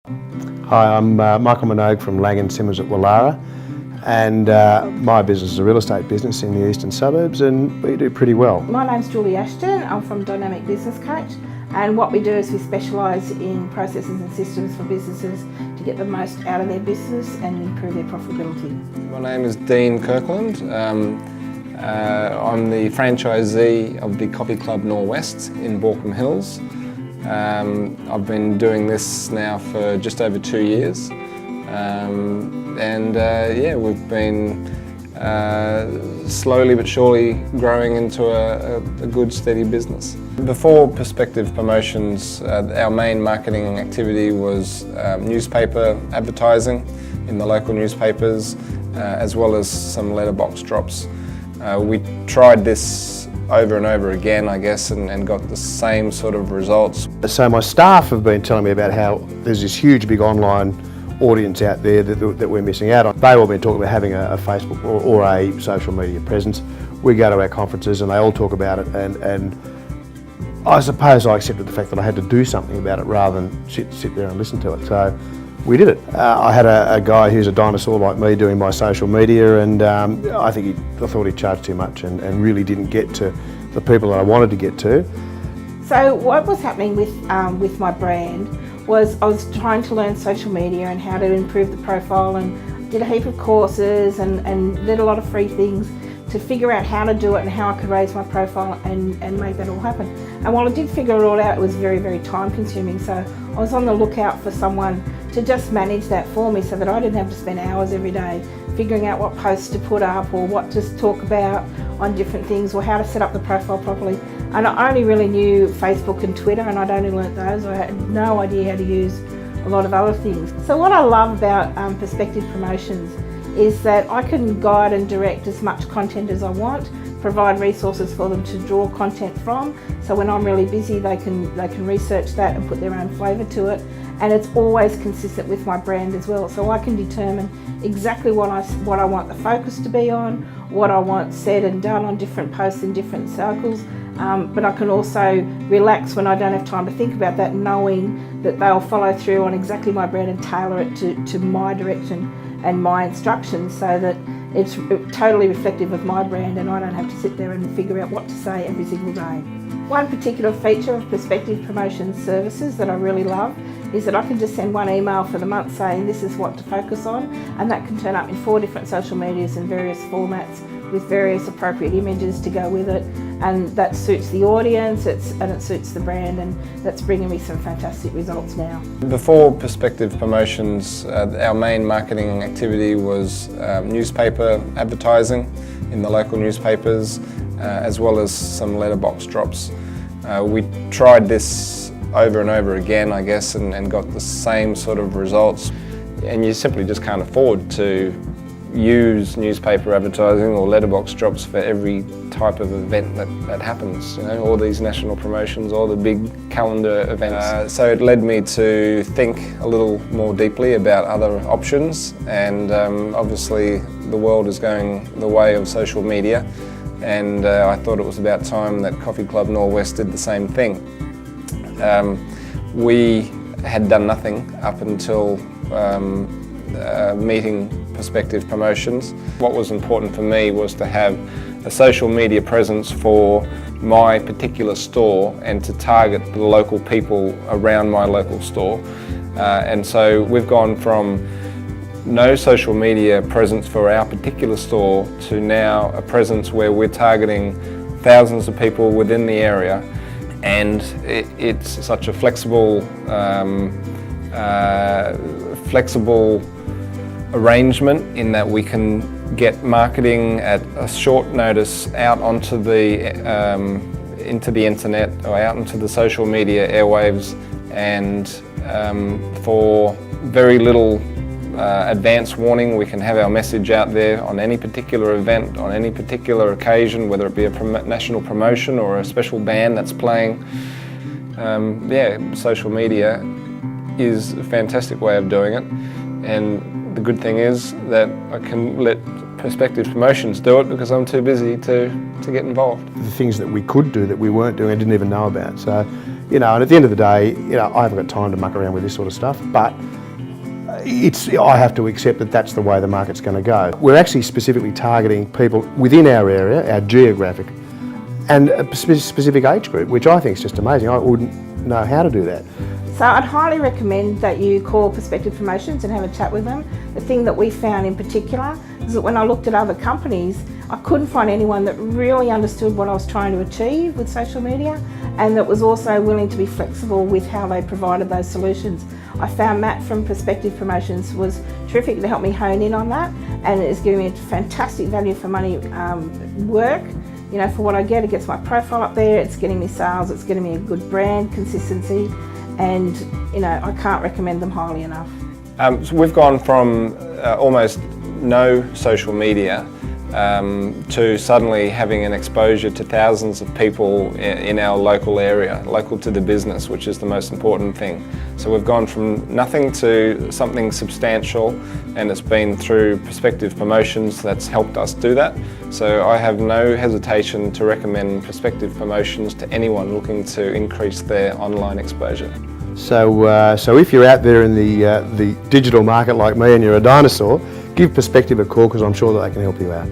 Hi, I'm Michael Minogue from Lang & Simmers at Wallara, and my business is a real estate business in the eastern suburbs, and we do pretty well. My name's Julie Ashton. I'm from Dynamic Business Coach, and what we do is we specialise in processes and systems for businesses to get the most out of their business and improve their profitability. My name is Dean Kirkland. I'm the franchisee of the Coffee Club Norwest in Borkham Hills. I've been doing this now for just over 2 years, we've been slowly but surely growing into a good steady business. Before Perspective Promotions, our main marketing activity was newspaper advertising in the local newspapers, as well as some letterbox drops. We tried this over and over again, I guess, and got the same sort of results. So my staff have been telling me about how there's this huge big online audience out there that we're missing out on. They've all been talking about having a Facebook or a social media presence. We go to our conferences and they all talk about it, and I suppose I accepted the fact that I had to do something about it rather than sit there and listen to it. So we did it. I had a guy who's a dinosaur like me doing my social media, and I thought he charged too much and really didn't get to the people that I wanted to get to. So what was happening with my brand was I was trying to learn social media and how to improve the profile, and did a heap of courses and did a lot of free things to figure out how to do it and how I could raise my profile and make that all happen. And while I did figure it all out, it was very, very time consuming. So I was on the lookout for someone to just manage that for me so that I didn't have to spend hours every day figuring out what posts to put up or what to talk about on different things or how to set up the profile properly. And I only really knew Facebook and Twitter, and I'd only learnt those. I had no idea how to use a lot of other things. So what I love about Perspective Promotions is that I can guide and direct as much content as I want, provide resources for them to draw content from. So when I'm really busy, they can research that and put their own flavour to it. And it's always consistent with my brand as well. So I can determine exactly what I want the focus to be on, what I want said and done on different posts in different circles. But I can also relax when I don't have time to think about that, knowing that they'll follow through on exactly my brand and tailor it to my direction and my instructions, so that it's totally reflective of my brand and I don't have to sit there and figure out what to say every single day. One particular feature of Perspective Promotions services that I really love is that I can just send one email for the month saying this is what to focus on, and that can turn up in 4 different social medias in various formats with various appropriate images to go with it, and that suits the audience and it suits the brand, and that's bringing me some fantastic results now. Before Perspective Promotions, our main marketing activity was newspaper advertising in the local newspapers, as well as some letterbox drops. We tried this over and over again, I guess, and got the same sort of results. And you simply just can't afford to use newspaper advertising or letterbox drops for every type of event that happens, all these national promotions, all the big calendar events. So it led me to think a little more deeply about other options, and obviously the world is going the way of social media, and I thought it was about time that Coffee Club Norwest did the same thing. We had done nothing up until meeting Perspective Promotions. What was important for me was to have a social media presence for my particular store and to target the local people around my local store. And so we've gone from no social media presence for our particular store to now a presence where we're targeting thousands of people within the area, and it's such a flexible arrangement in that we can get marketing at a short notice out onto into the internet or out into the social media airwaves, and for very little advance warning we can have our message out there on any particular event, on any particular occasion, whether it be a national promotion or a special band that's playing. Social media is a fantastic way of doing it, and the good thing is that I can let Perspective Promotions do it because I'm too busy to get involved. The things that we could do that we weren't doing, I didn't even know about. So And at the end of the day, I haven't got time to muck around with this sort of stuff, but I have to accept that that's the way the market's going to go. We're actually specifically targeting people within our area, our geographic, and a specific age group, which I think is just amazing. I wouldn't know how to do that. So I'd highly recommend that you call Prospective Promotions and have a chat with them. The thing that we found in particular is that when I looked at other companies, I couldn't find anyone that really understood what I was trying to achieve with social media, and that was also willing to be flexible with how they provided those solutions. I found Matt from Prospective Promotions was terrific to help me hone in on that, and it is giving me fantastic value for money work. For what I get, it gets my profile up there, it's getting me sales, it's getting me a good brand consistency, and I can't recommend them highly enough. So we've gone from almost no social media to suddenly having an exposure to thousands of people in our local area, local to the business, which is the most important thing. So we've gone from nothing to something substantial, and it's been through Prospective Promotions that's helped us do that. So I have no hesitation to recommend Prospective Promotions to anyone looking to increase their online exposure. So if you're out there in the digital market like me and you're a dinosaur, give Prospective a call, because I'm sure that they can help you out.